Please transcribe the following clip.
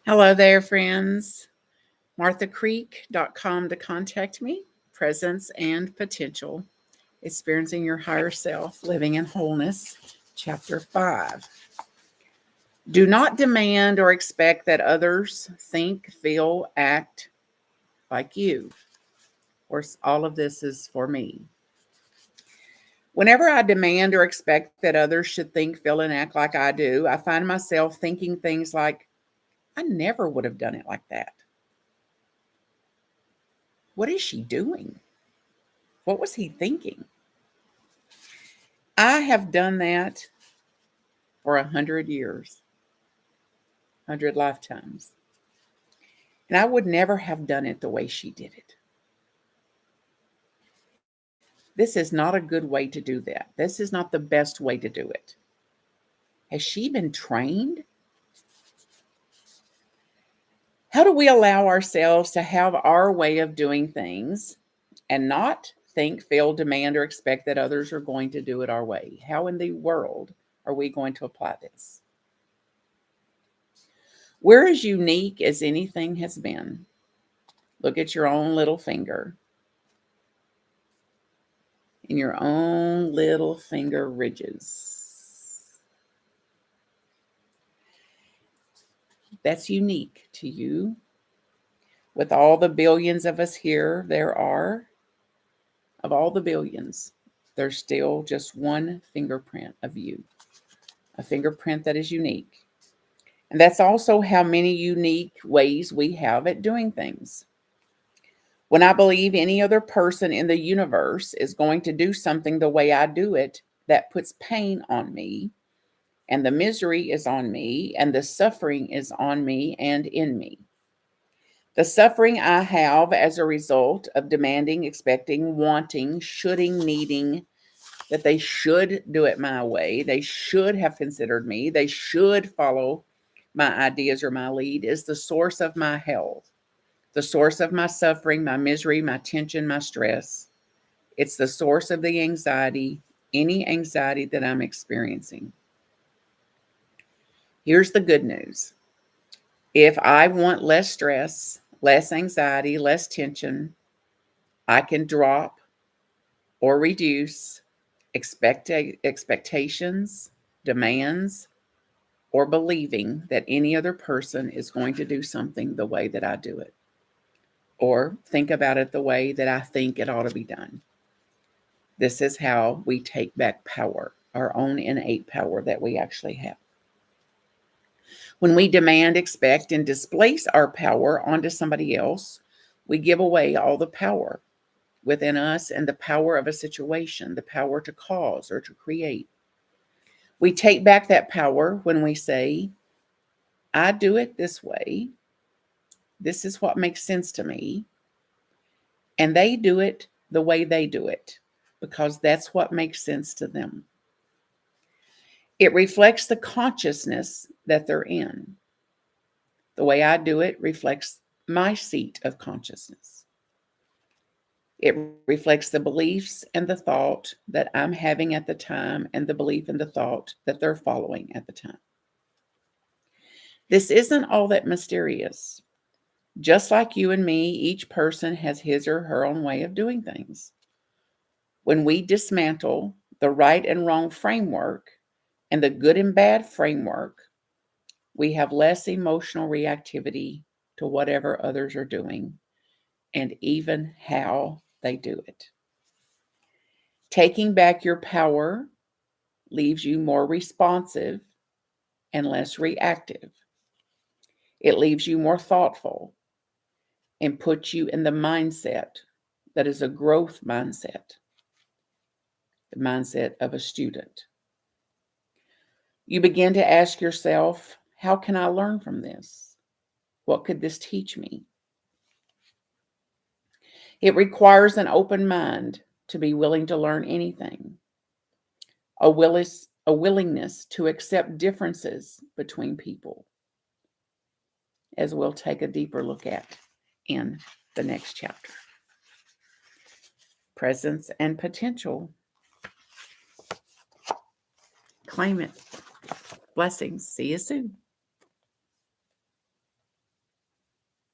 Hello there, friends. MarthaCreek.com to contact me. Presence and Potential. Experiencing Your Higher Self, Living in Wholeness. Chapter 5. Do not demand or expect that others think, feel, act like you. Of course, all of this is for me. Whenever I demand or expect that others should think, feel, and act like I do, I find myself thinking things like, I never would have done it like that. What is she doing? What was he thinking? I have done that for 100 years, 100 lifetimes. And I would never have done it the way she did it. This is not a good way to do that. This is not the best way to do it. Has she been trained? How do we allow ourselves to have our way of doing things and not think, feel, demand, or expect that others are going to do it our way? How in the world are we going to apply this? We're as unique as anything has been. Look at your own little finger. In your own little finger ridges. That's unique to you. With all the billions of us here, of all the billions, there's still just one fingerprint of you, a fingerprint that is unique. And that's also how many unique ways we have at doing things. When I believe any other person in the universe is going to do something the way I do it, that puts pain on me, and the misery is on me, and the suffering is on me and in me. The suffering I have as a result of demanding, expecting, wanting, shoulding, needing, that they should do it my way, they should have considered me, they should follow my ideas or my lead, is the source of my hell, the source of my suffering, my misery, my tension, my stress. It's the source of the anxiety, any anxiety that I'm experiencing. Here's the good news. If I want less stress, less anxiety, less tension, I can drop or reduce expectations, demands, or believing that any other person is going to do something the way that I do it, or think about it the way that I think it ought to be done. This is how we take back power, our own innate power that we actually have. When we demand, expect, and displace our power onto somebody else, we give away all the power within us and the power of a situation, the power to cause or to create. We take back that power when we say, I do it this way. This is what makes sense to me. And they do it the way they do it because that's what makes sense to them. It reflects the consciousness that they're in. The way I do it reflects my seat of consciousness. It reflects the beliefs and the thought that I'm having at the time and the belief and the thought that they're following at the time. This isn't all that mysterious. Just like you and me, each person has his or her own way of doing things. When we dismantle the right and wrong framework and the good and bad framework, we have less emotional reactivity to whatever others are doing and even how they do it. Taking back your power leaves you more responsive and less reactive. It leaves you more thoughtful and puts you in the mindset that is a growth mindset, the mindset of a student. You begin to ask yourself, how can I learn from this? What could this teach me? It requires an open mind to be willing to learn anything, a willingness to accept differences between people, as we'll take a deeper look at in the next chapter. Presence and potential. Claim it. Blessings. See you soon.